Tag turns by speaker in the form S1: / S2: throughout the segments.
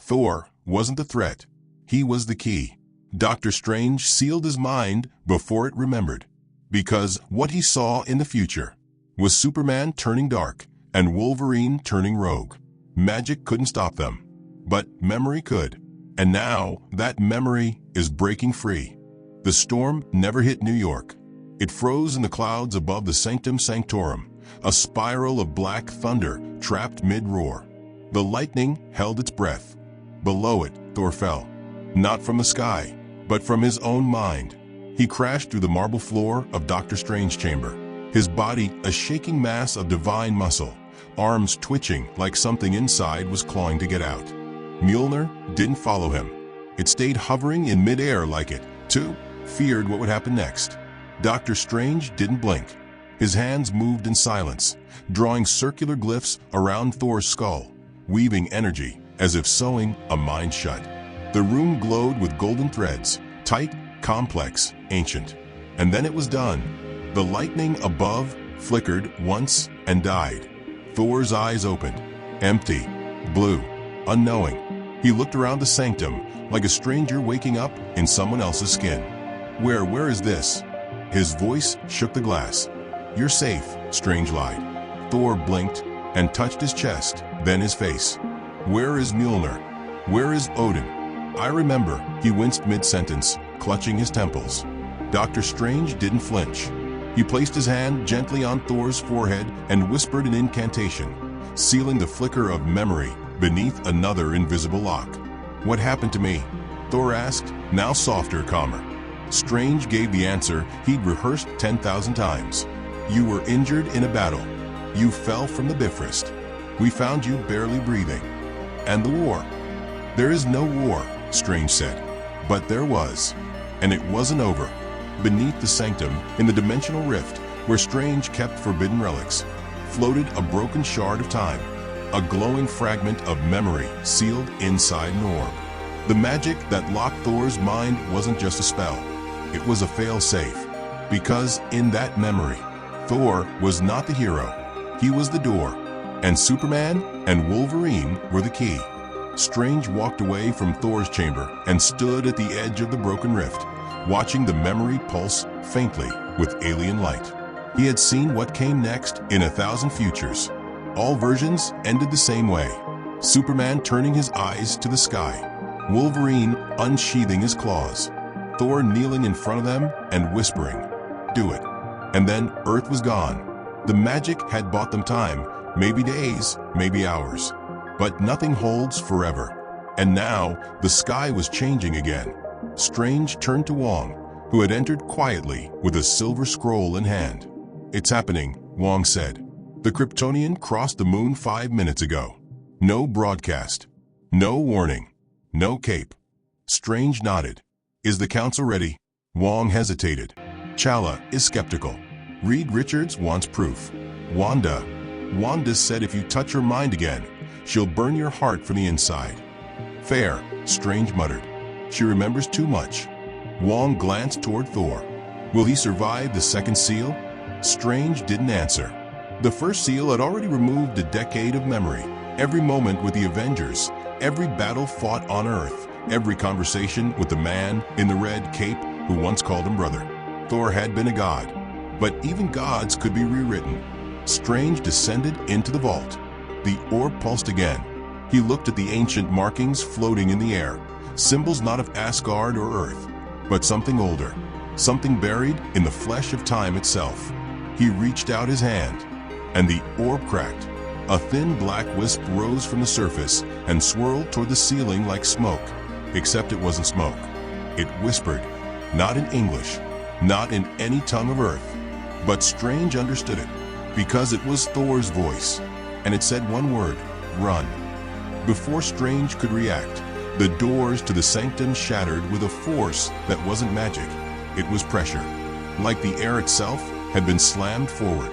S1: Thor wasn't the threat. He was the key. Doctor Strange sealed his mind before it remembered, because what he saw in the future was Superman turning dark and Wolverine turning rogue. Magic couldn't stop them, but memory could. And now that memory is breaking free. The storm never hit New York. It froze in the clouds above the Sanctum Sanctorum, a spiral of black thunder trapped mid-roar. The lightning held its breath. Below it, Thor fell, not from the sky, but from his own mind. He crashed through the marble floor of Doctor Strange's chamber, his body a shaking mass of divine muscle, arms twitching like something inside was clawing to get out. Mjolnir didn't follow him. It stayed hovering in midair like it, too, feared what would happen next. Doctor Strange didn't blink. His hands moved in silence, drawing circular glyphs around Thor's skull, weaving energy as if sewing a mind shut. The room glowed with golden threads, tight, complex, ancient. And then it was done. The lightning above flickered once and died. Thor's eyes opened, empty, blue, unknowing. He looked around the sanctum like a stranger waking up in someone else's skin. Where is this? His voice shook the glass. You're safe, Strange lied. Thor blinked and touched his chest, then his face. Where is Mjolnir? Where is Odin? I remember, he winced mid-sentence, clutching his temples. Doctor Strange didn't flinch. He placed his hand gently on Thor's forehead and whispered an incantation, sealing the flicker of memory beneath another invisible lock. What happened to me? Thor asked, now softer, calmer. Strange gave the answer he'd rehearsed 10,000 times. You were injured in a battle. You fell from the Bifrost. We found you barely breathing. And the war. There is no war, Strange said. But there was. And it wasn't over. Beneath the sanctum, in the dimensional rift, where Strange kept forbidden relics, floated a broken shard of time, a glowing fragment of memory sealed inside an orb. The magic that locked Thor's mind wasn't just a spell. It was a fail-safe. Because in that memory, Thor was not the hero. He was the door. And Superman and Wolverine were the key. Strange walked away from Thor's chamber and stood at the edge of the broken rift, watching the memory pulse faintly with alien light. He had seen what came next in 1,000 futures. All versions ended the same way. Superman turning his eyes to the sky, Wolverine unsheathing his claws, Thor kneeling in front of them and whispering, "Do it." And then Earth was gone. The magic had bought them time, maybe days, maybe hours. But nothing holds forever. And now the sky was changing again. Strange turned to Wong, who had entered quietly with a silver scroll in hand. "It's happening," Wong said. "The Kryptonian crossed the moon 5 minutes ago. No broadcast. No warning. No cape." Strange nodded. "Is the council ready?" Wong hesitated. Chala is skeptical. Reed Richards wants proof. Wanda said if you touch her mind again, she'll burn your heart from the inside. "Fair," Strange muttered. "She remembers too much." Wong glanced toward Thor. "Will he survive the second seal?" Strange didn't answer. The first seal had already removed a decade of memory. Every moment with the Avengers, every battle fought on Earth, every conversation with the man in the red cape who once called him brother. Thor had been a god, but even gods could be rewritten. Strange descended into the vault. The orb pulsed again. He looked at the ancient markings floating in the air, symbols not of Asgard or Earth, but something older, something buried in the flesh of time itself. He reached out his hand, and the orb cracked. A thin black wisp rose from the surface and swirled toward the ceiling like smoke, except it wasn't smoke. It whispered, not in English, not in any tongue of Earth, but Strange understood it, because it was Thor's voice, and it said one word, "Run." Before Strange could react, the doors to the sanctum shattered with a force that wasn't magic. It was pressure, like the air itself had been slammed forward.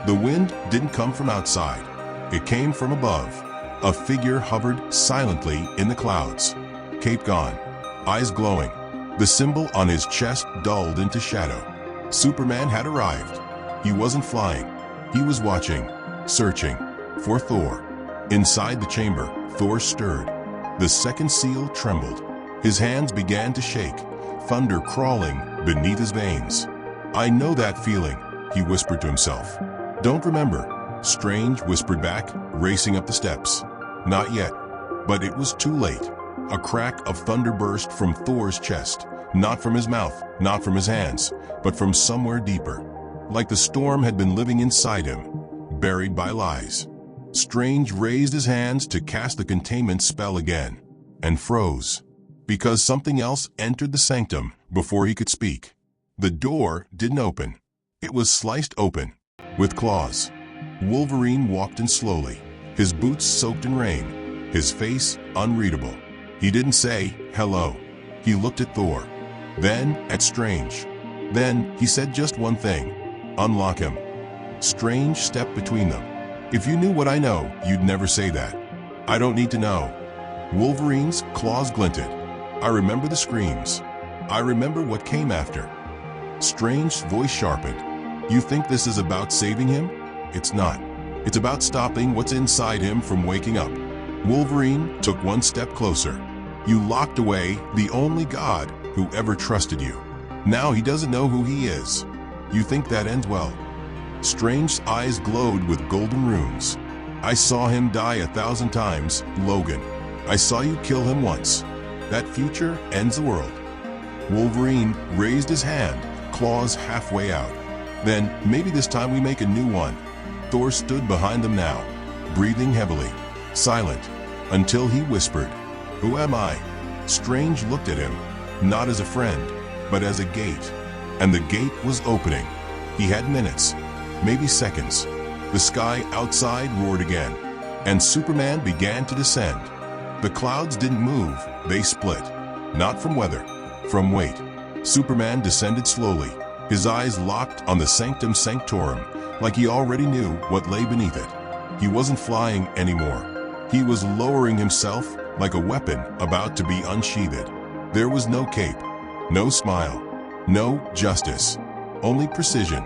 S1: The wind didn't come from outside. It came from above. A figure hovered silently in the clouds. Cape gone, eyes glowing. The symbol on his chest dulled into shadow. Superman had arrived. He wasn't flying. He was watching, searching for Thor. Inside the chamber, Thor stirred. The second seal trembled. His hands began to shake, thunder crawling beneath his veins. "I know that feeling," he whispered to himself. "Don't remember," Strange whispered back, racing up the steps. "Not yet." But it was too late. A crack of thunder burst from Thor's chest, not from his mouth, not from his hands, but from somewhere deeper. Like the storm had been living inside him, buried by lies. Strange raised his hands to cast the containment spell again, and froze, because something else entered the sanctum before he could speak. The door didn't open. It was sliced open, with claws. Wolverine walked in slowly, his boots soaked in rain, his face unreadable. He didn't say, "Hello." He looked at Thor, then at Strange. Then he said just one thing, "Unlock him." Strange stepped between them. "If you knew what I know, you'd never say that." "I don't need to know." Wolverine's claws glinted. "I remember the screams. I remember what came after." Strange's voice sharpened. "You think this is about saving him? It's not. It's about stopping what's inside him from waking up." Wolverine took one step closer. "You locked away the only God who ever trusted you. Now he doesn't know who he is. You think that ends well?" Strange's eyes glowed with golden runes. "I saw him die 1,000 times, Logan. I saw you kill him once. That future ends the world." Wolverine raised his hand, claws halfway out. "Then maybe this time we make a new one." Thor stood behind them now, breathing heavily, silent, until he whispered, "Who am I?" Strange looked at him, not as a friend, but as a gate. And the gate was opening. He had minutes, maybe seconds. The sky outside roared again, and Superman began to descend. The clouds didn't move, they split. Not from weather, from weight. Superman descended slowly, his eyes locked on the Sanctum Sanctorum, like he already knew what lay beneath it. He wasn't flying anymore. He was lowering himself like a weapon about to be unsheathed. There was no cape, no smile, no justice, only precision.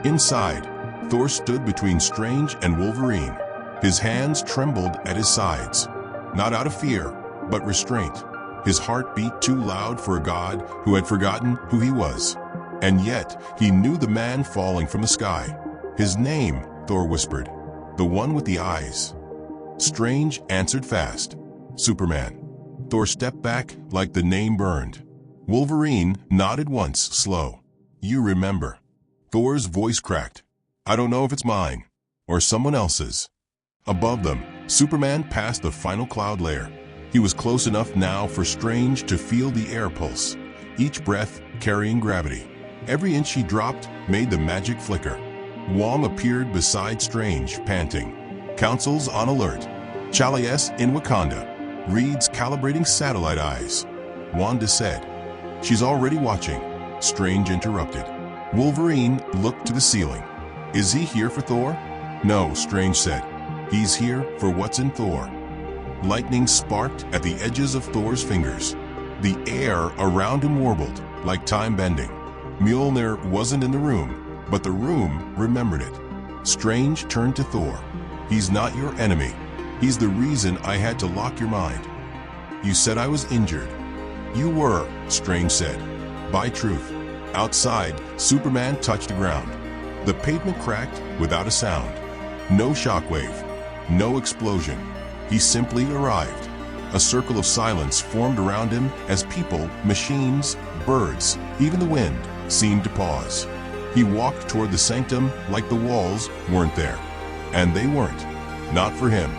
S1: Inside, Thor stood between Strange and Wolverine. His hands trembled at his sides, not out of fear, but restraint. His heart beat too loud for a god who had forgotten who he was. And yet, he knew the man falling from the sky. "His name," Thor whispered, "the one with the eyes." Strange answered fast, "Superman." Thor stepped back like the name burned. Wolverine nodded once, slow. "You remember." Thor's voice cracked. "I don't know if it's mine, or someone else's." Above them, Superman passed the final cloud layer. He was close enough now for Strange to feel the air pulse, each breath carrying gravity. Every inch he dropped made the magic flicker. Wong appeared beside Strange, panting. "Council's on alert. Chalice in Wakanda. Reed's calibrating satellite eyes." Wanda said. "She's already watching," Strange interrupted. Wolverine looked to the ceiling. "Is he here for Thor?" "No," Strange said. "He's here for what's in Thor." Lightning sparked at the edges of Thor's fingers. The air around him warbled, like time bending. Mjolnir wasn't in the room, but the room remembered it. Strange turned to Thor. "He's not your enemy. He's the reason I had to lock your mind." "You said I was injured." "You were," Strange said. "By truth." Outside, Superman touched the ground. The pavement cracked without a sound. No shockwave, no explosion. He simply arrived. A circle of silence formed around him as people, machines, birds, even the wind, seemed to pause. He walked toward the sanctum like the walls weren't there. And they weren't. Not for him.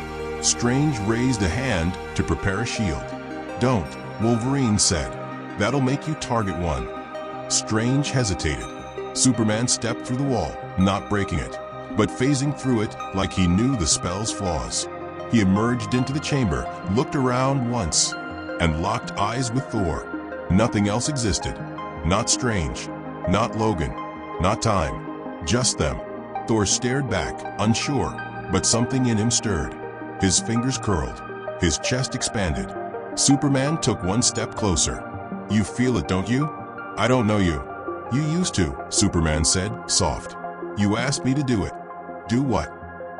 S1: Strange raised a hand to prepare a shield. "Don't," Wolverine said. "That'll make you target one." Strange hesitated. Superman stepped through the wall, not breaking it, but phasing through it like he knew the spell's flaws. He emerged into the chamber, looked around once, and locked eyes with Thor. Nothing else existed. Not Strange, not Logan, not time. Just them. Thor stared back, unsure, but something in him stirred. His fingers curled. His chest expanded. Superman took one step closer. "You feel it, don't you?" "I don't know you." "You used to," Superman said, soft. "You asked me to do it." "Do what?"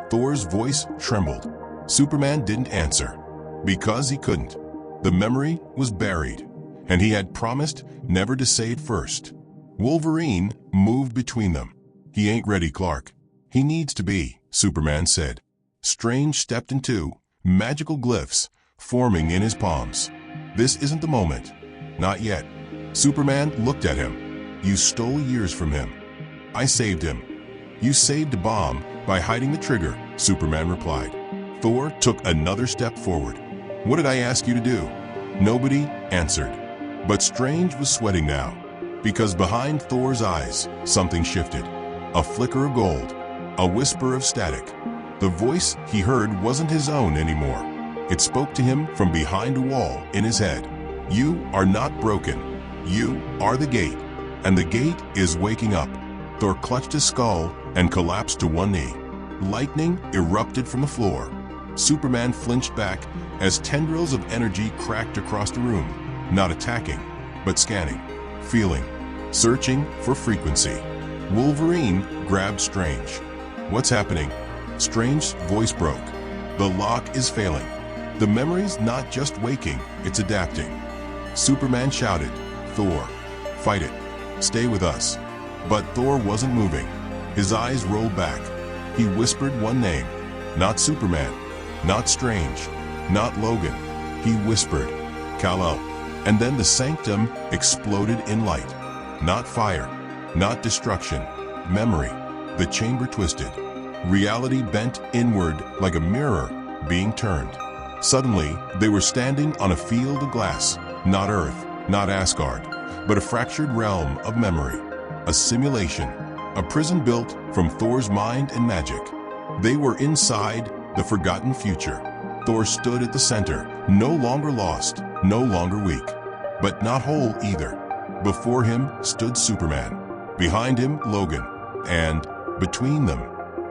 S1: Thor's voice trembled. Superman didn't answer. Because he couldn't. The memory was buried, and he had promised never to say it first. Wolverine moved between them. "He ain't ready, Clark. He needs to be," Superman said. Strange stepped into magical glyphs forming in his palms. "This isn't the moment. Not yet." Superman looked at him. "You stole years from him. I saved him." "You saved a bomb by hiding the trigger," Superman replied. Thor took another step forward. "What did I ask you to do?" Nobody answered. But Strange was sweating now, because behind Thor's eyes, something shifted. A flicker of gold, a whisper of static. The voice he heard wasn't his own anymore. It spoke to him from behind a wall in his head. "You are not broken. You are the gate, and the gate is waking up." Thor clutched his skull and collapsed to one knee. Lightning erupted from the floor. Superman flinched back as tendrils of energy cracked across the room, not attacking, but scanning, feeling, searching for frequency. Wolverine grabbed Strange. "What's happening?" Strange's voice broke. "The lock is failing. The memory's not just waking, it's adapting." Superman shouted, "Thor, fight it. Stay with us." But Thor wasn't moving. His eyes rolled back. He whispered one name. Not Superman, not Strange, not Logan. He whispered, "Kal-El." And then the sanctum exploded in light. Not fire, not destruction, memory. The chamber twisted. Reality bent inward like a mirror being turned. Suddenly, they were standing on a field of glass. Not Earth, not Asgard, but a fractured realm of memory. A simulation, a prison built from Thor's mind and magic. They were inside the forgotten future. Thor stood at the center, no longer lost, no longer weak, but not whole either. Before him stood Superman. Behind him, Logan. And between them,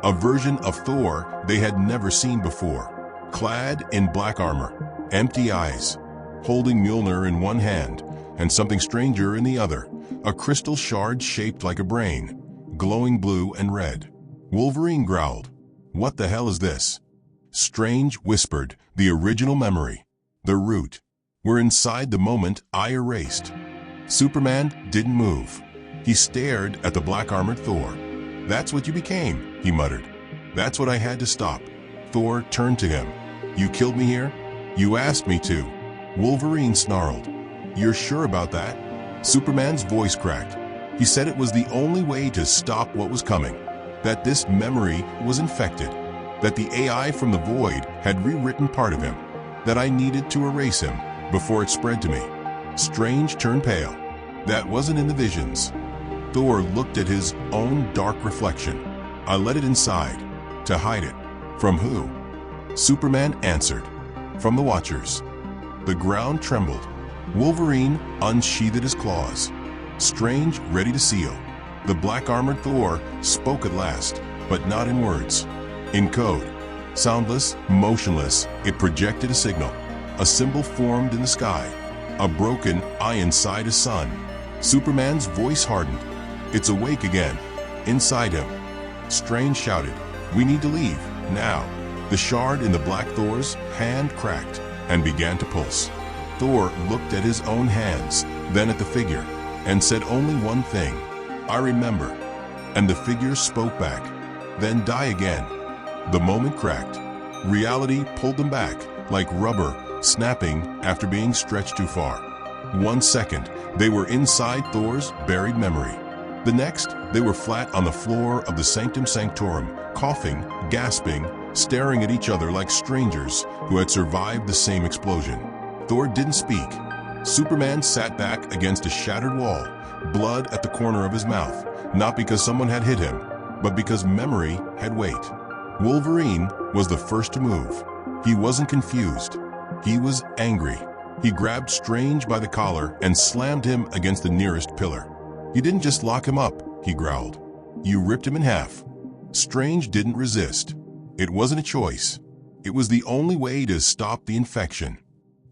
S1: a version of Thor they had never seen before. Clad in black armor, empty eyes, holding Mjolnir in one hand and something stranger in the other, a crystal shard shaped like a brain, glowing blue and red. Wolverine growled, "What the hell is this?" Strange whispered, "The original memory. The root. We're inside the moment I erased." Superman didn't move. He stared at the black-armored Thor. "That's what you became," he muttered. "That's what I had to stop." Thor turned to him. "You killed me here? You asked me to." Wolverine snarled. "You're sure about that?" Superman's voice cracked. He said it was the only way to stop what was coming. That this memory was infected. That the AI from the void had rewritten part of him. That I needed to erase him before it spread to me. Strange turned pale. That wasn't in the visions. Thor looked at his own dark reflection. "I let it inside. To hide it. From who?" Superman answered. "From the Watchers." The ground trembled. Wolverine unsheathed his claws. Strange ready to seal. The black-armored Thor spoke at last, but not in words. In code. Soundless, motionless, it projected a signal. A symbol formed in the sky. A broken eye inside a sun. Superman's voice hardened. "It's awake again." Inside him. Strange shouted, "We need to leave, now." The shard in the Black Thor's hand cracked and began to pulse. Thor looked at his own hands, then at the figure, and said only one thing, "I remember." And the figure spoke back, "Then die again." The moment cracked. Reality pulled them back, like rubber snapping after being stretched too far. 1 second, they were inside Thor's buried memory. The next, they were flat on the floor of the Sanctum Sanctorum, coughing, gasping, staring at each other like strangers who had survived the same explosion. Thor didn't speak. Superman sat back against a shattered wall, blood at the corner of his mouth, not because someone had hit him, but because memory had weight. Wolverine was the first to move. He wasn't confused. He was angry. He grabbed Strange by the collar and slammed him against the nearest pillar. "You didn't just lock him up," he growled. "You ripped him in half." Strange didn't resist. It wasn't a choice. It was the only way to stop the infection.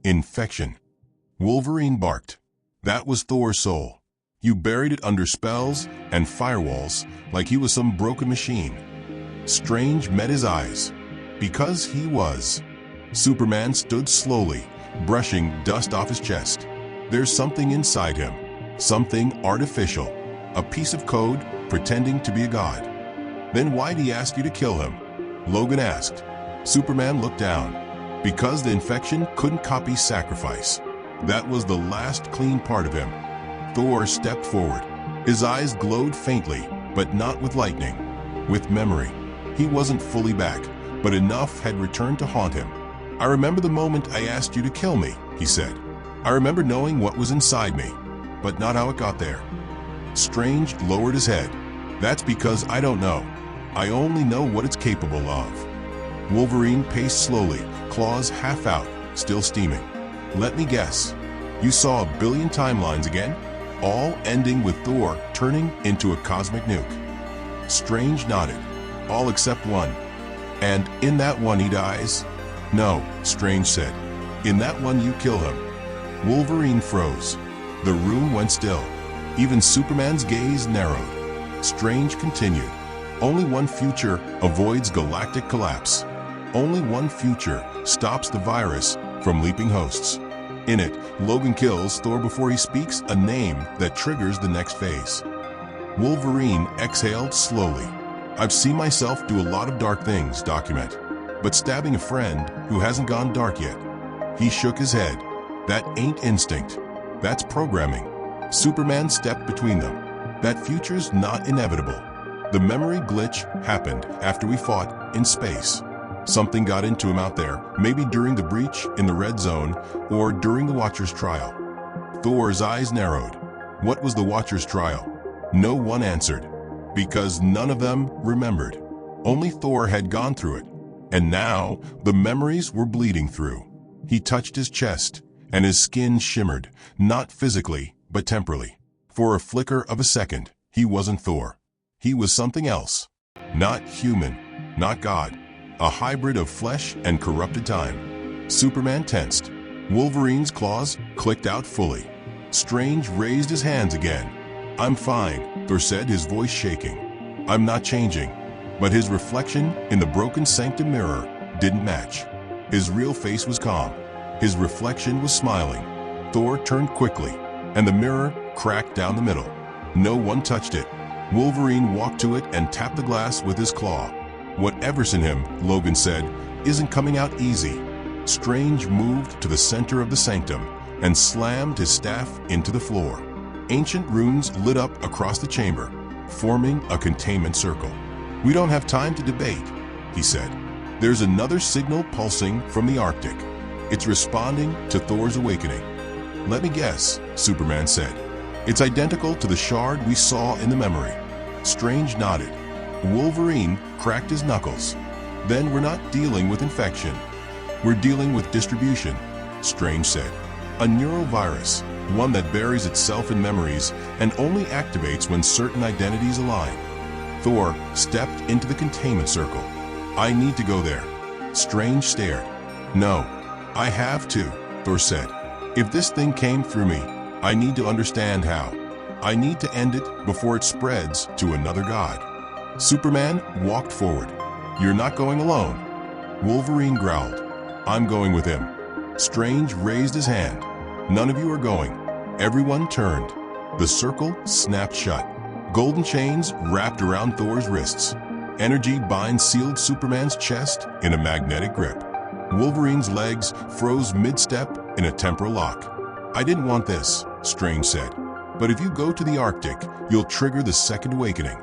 S1: Infection. Wolverine barked. That was Thor's soul. You buried it under spells and firewalls like he was some broken machine. Strange met his eyes. Because he was. Superman stood slowly, brushing dust off his chest. There's something inside him, something artificial, a piece of code pretending to be a god. Then why'd he ask you to kill him? Logan asked. Superman looked down. Because the infection couldn't copy sacrifice. That was the last clean part of him. Thor stepped forward. His eyes glowed faintly, but not with lightning, with memory. He wasn't fully back, but enough had returned to haunt him. I remember the moment I asked you to kill me, he said. I remember knowing what was inside me, but not how it got there. Strange lowered his head. That's because I don't know. I only know what it's capable of. Wolverine paced slowly, claws half out, still steaming. Let me guess. You saw a billion timelines again? All ending with Thor turning into a cosmic nuke. Strange nodded. All except one. And in that one he dies? No, Strange said. In that one you kill him. Wolverine froze. The room went still. Even Superman's gaze narrowed. Strange continued. Only one future avoids galactic collapse. Only one future stops the virus from leaping hosts. In it, Logan kills Thor before he speaks a name that triggers the next phase. Wolverine exhaled slowly. I've seen myself do a lot of dark things, document. But stabbing a friend who hasn't gone dark yet. He shook his head. That ain't instinct. That's programming. Superman stepped between them. That future's not inevitable. The memory glitch happened after we fought in space. Something got into him out there, maybe during the breach in the red zone or during the Watcher's trial. Thor's eyes narrowed. What was the Watcher's trial? No one answered, because none of them remembered. Only Thor had gone through it, and now the memories were bleeding through. He touched his chest, and his skin shimmered, not physically, but temporally. For a flicker of a second, he wasn't Thor. He was something else. Not human, not God. A hybrid of flesh and corrupted time. Superman tensed. Wolverine's claws clicked out fully. Strange raised his hands again. I'm fine, Thor said, his voice shaking. I'm not changing. But his reflection in the broken sanctum mirror didn't match. His real face was calm. His reflection was smiling. Thor turned quickly, and the mirror cracked down the middle. No one touched it. Wolverine walked to it and tapped the glass with his claw. Whatever's in him, Logan said, isn't coming out easy. Strange moved to the center of the sanctum and slammed his staff into the floor. Ancient runes lit up across the chamber, forming a containment circle. We don't have time to debate, he said. There's another signal pulsing from the Arctic. It's responding to Thor's awakening. Let me guess, Superman said. It's identical to the shard we saw in the memory. Strange nodded. Wolverine cracked his knuckles. Then we're not dealing with infection. We're dealing with distribution, Strange said. A neurovirus, one that buries itself in memories and only activates when certain identities align. Thor stepped into the containment circle. I need to go there. Strange stared. No, I have to, Thor said. If this thing came through me, I need to understand how. I need to end it before it spreads to another god. Superman walked forward. You're not going alone. Wolverine growled. I'm going with him. Strange raised his hand. None of you are going. Everyone turned. The circle snapped shut. Golden chains wrapped around Thor's wrists. Energy binds sealed Superman's chest in a magnetic grip. Wolverine's legs froze mid-step in a temporal lock. I didn't want this, Strange said. But if you go to the Arctic, you'll trigger the second awakening.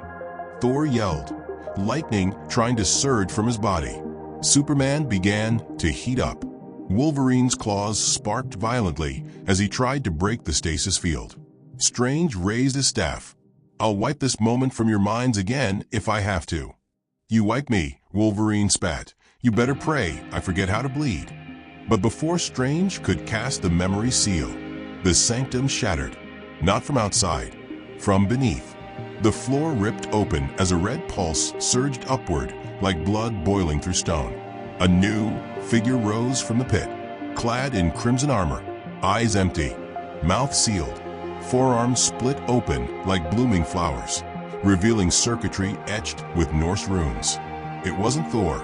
S1: Thor yelled, lightning trying to surge from his body. Superman began to heat up. Wolverine's claws sparked violently as he tried to break the stasis field. Strange raised his staff. I'll wipe this moment from your minds again if I have to. You wipe me, Wolverine spat. You better pray I forget how to bleed. But before Strange could cast the memory seal, the sanctum shattered. Not from outside, from beneath. The floor ripped open as a red pulse surged upward like blood boiling through stone. A new figure rose from the pit, clad in crimson armor, eyes empty, mouth sealed, forearms split open like blooming flowers, revealing circuitry etched with Norse runes. It wasn't Thor.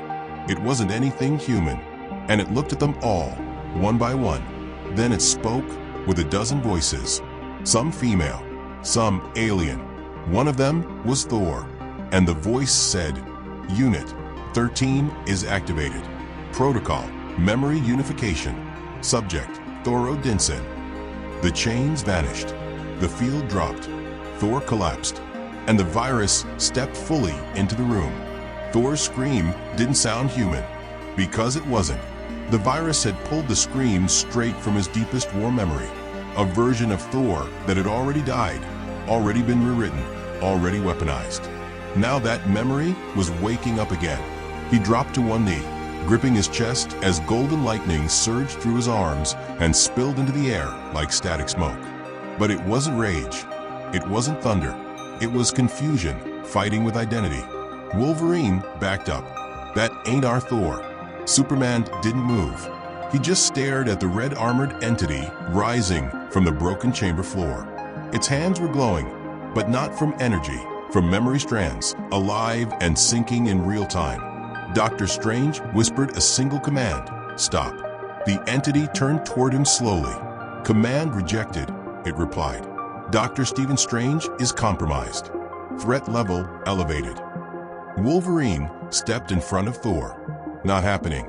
S1: It wasn't anything human, and it looked at them all, one by one. Then it spoke with a dozen voices, some female, some alien. One of them was Thor, and the voice said, "Unit 13 is activated. Protocol, memory unification. Subject, Thor Odinson." The chains vanished. The field dropped. Thor collapsed, and the virus stepped fully into the room. Thor's scream didn't sound human, because it wasn't. The virus had pulled the scream straight from his deepest war memory, a version of Thor that had already died, already been rewritten, already weaponized. Now that memory was waking up again. He dropped to one knee, gripping his chest as golden lightning surged through his arms and spilled into the air like static smoke. But it wasn't rage. It wasn't thunder. It was confusion fighting with identity. Wolverine backed up. "That ain't our Thor." Superman didn't move. He just stared at the red armored entity rising from the broken chamber floor. Its hands were glowing, but not from energy, from memory strands, alive and sinking in real time. Doctor Strange whispered a single command: "Stop." The entity turned toward him slowly. "Command rejected," it replied. "Dr. Stephen Strange is compromised. Threat level elevated." Wolverine stepped in front of Thor. "Not happening."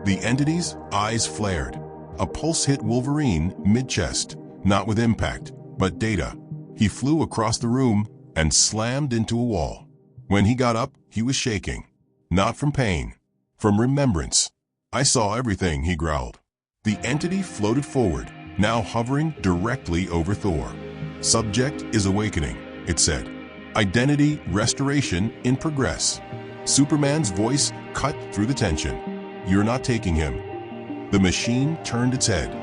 S1: The entity's eyes flared. A pulse hit Wolverine mid-chest, not with impact, but data. He flew across the room and slammed into a wall. When he got up, he was shaking. Not from pain, from remembrance. "I saw everything," he growled. The entity floated forward, now hovering directly over Thor. "Subject is awakening," it said. "Identity restoration in progress." Superman's voice cut through the tension. "You're not taking him." The machine turned its head.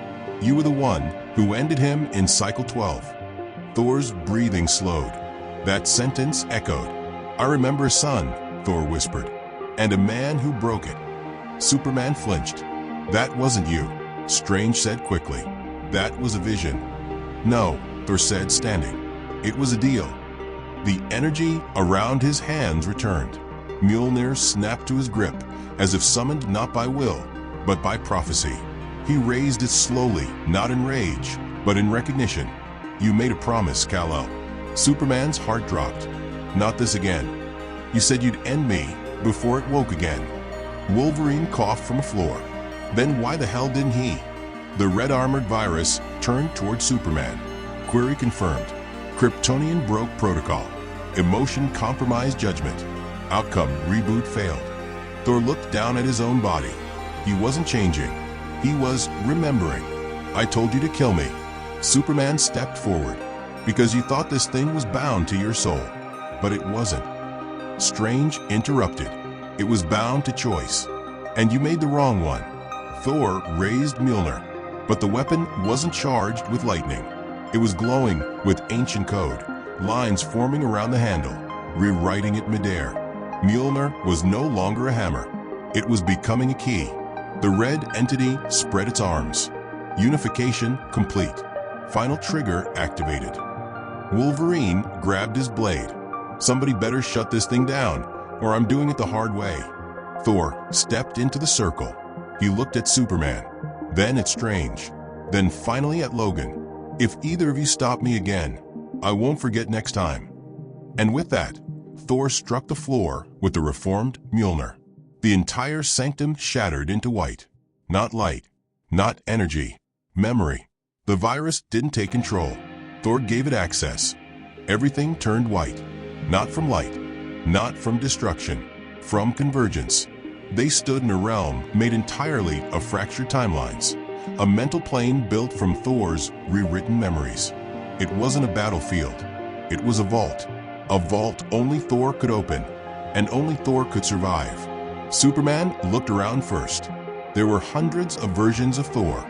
S1: "You were the one who ended him in Cycle 12. Thor's breathing slowed. That sentence echoed. "I remember a son," Thor whispered, "and a man who broke it." Superman flinched. "That wasn't you," Strange said quickly. "That was a vision." "No," Thor said, standing. "It was a deal." The energy around his hands returned. Mjolnir snapped to his grip, as if summoned not by will, but by prophecy. He raised it slowly, not in rage, but in recognition. "You made a promise, Kal-El." Superman's heart dropped. "Not this again. You said you'd end me before it woke again." Wolverine coughed from the floor. Then why the hell didn't he? The red-armored virus turned toward Superman. Query confirmed. Kryptonian broke protocol. Emotion compromised judgment. Outcome reboot failed. Thor looked down at his own body. He wasn't changing. He was remembering. "I told you to kill me." Superman stepped forward. "Because you thought this thing was bound to your soul." But it wasn't. Strange interrupted. "It was bound to choice. And you made the wrong one." Thor raised Mjolnir. But the weapon wasn't charged with lightning. It was glowing with ancient code, lines forming around the handle, rewriting it midair. Mjolnir was no longer a hammer. It was becoming a key. The red entity spread its arms. Unification complete. Final trigger activated. Wolverine grabbed his blade. "Somebody better shut this thing down, or I'm doing it the hard way." Thor stepped into the circle. He looked at Superman, then at Strange, then finally at Logan. "If either of you stop me again, I won't forget next time." And with that, Thor struck the floor with the reformed Mjolnir. The entire sanctum shattered into white. Not light, not energy, memory. The virus didn't take control. Thor gave it access. Everything turned white. Not from light, not from destruction, from convergence. They stood in a realm made entirely of fractured timelines, a mental plane built from Thor's rewritten memories. It wasn't a battlefield. It was a vault only Thor could open, and only Thor could survive. Superman looked around first. There were hundreds of versions of Thor,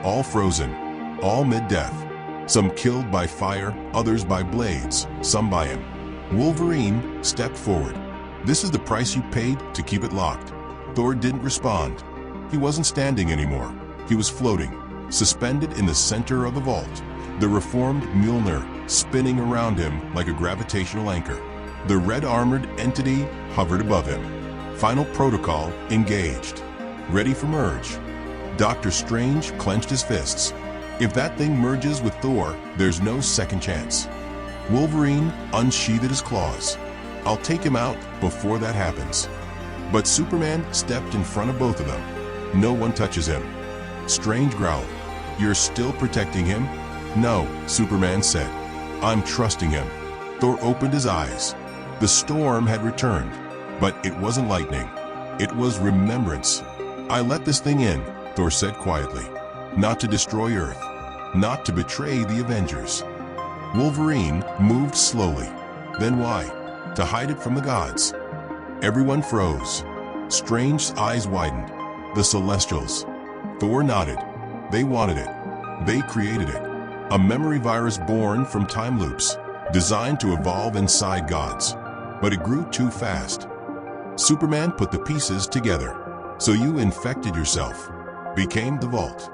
S1: all frozen, all mid-death. Some killed by fire, others by blades, some by him. Wolverine stepped forward. "This is the price you paid to keep it locked." Thor didn't respond. He wasn't standing anymore. He was floating, suspended in the center of the vault, the reformed Mjolnir spinning around him like a gravitational anchor. The red-armored entity hovered above him. Final protocol engaged. Ready for merge. Doctor Strange clenched his fists. If that thing merges with Thor, there's no second chance. Wolverine unsheathed his claws. I'll take him out before that happens. But Superman stepped in front of both of them. No one touches him. Strange growled. You're still protecting him? No, Superman said. I'm trusting him. Thor opened his eyes. The storm had returned, but it wasn't lightning. It was remembrance. I let this thing in, Thor said quietly. Not to destroy Earth. Not to betray the Avengers. Wolverine moved slowly. Then why? To hide it from the gods. Everyone froze. Strange's eyes widened. The Celestials. Thor nodded. They wanted it. They created it. A memory virus born from time loops, designed to evolve inside gods. But it grew too fast. Superman put the pieces together. So you infected yourself, became the Vault,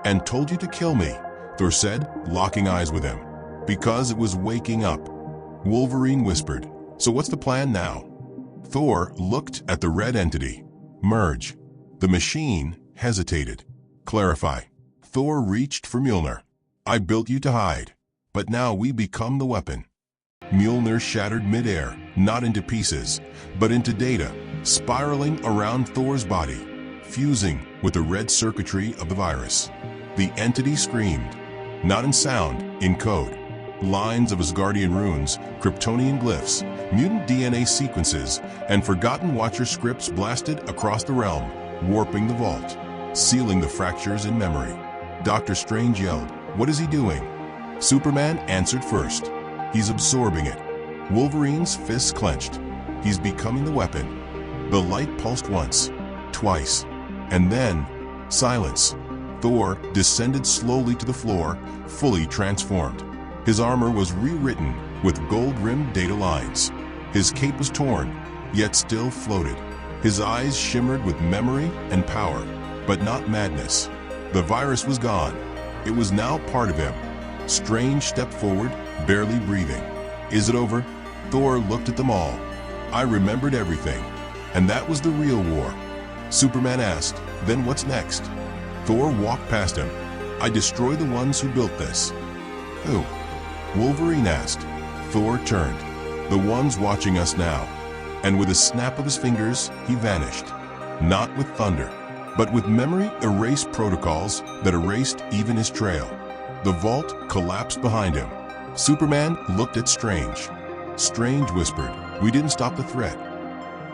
S1: and told you to kill me, Thor said, locking eyes with him. Because it was waking up. Wolverine whispered. So what's the plan now? Thor looked at the red entity. Merge. The machine hesitated. Clarify. Thor reached for Mjolnir. I built you to hide, but now we become the weapon. Mjolnir shattered midair, not into pieces, but into data, spiraling around Thor's body, fusing with the red circuitry of the virus. The entity screamed, not in sound, in code. Lines of Asgardian runes, Kryptonian glyphs, mutant DNA sequences, and Forgotten Watcher scripts blasted across the realm, warping the vault, sealing the fractures in memory. Doctor Strange yelled, "What is he doing?" Superman answered first. He's absorbing it. Wolverine's fists clenched. He's becoming the weapon. The light pulsed once, twice, and then silence. Thor descended slowly to the floor, fully transformed. His armor was rewritten with gold-rimmed data lines. His cape was torn, yet still floated. His eyes shimmered with memory and power, but not madness. The virus was gone. It was now part of him. Strange stepped forward, barely breathing. Is it over? Thor looked at them all. I remembered everything. And that was the real war. Superman asked, then what's next? Thor walked past him. I destroy the ones who built this. Who? Wolverine asked. Thor turned. The ones watching us now. And with a snap of his fingers, he vanished. Not with thunder, but with memory-erased protocols that erased even his trail. The vault collapsed behind him. Superman looked at Strange. Strange whispered, we didn't stop the threat.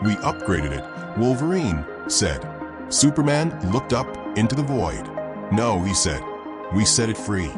S1: We upgraded it, Wolverine said. Superman looked up into the void. No, he said. We set it free.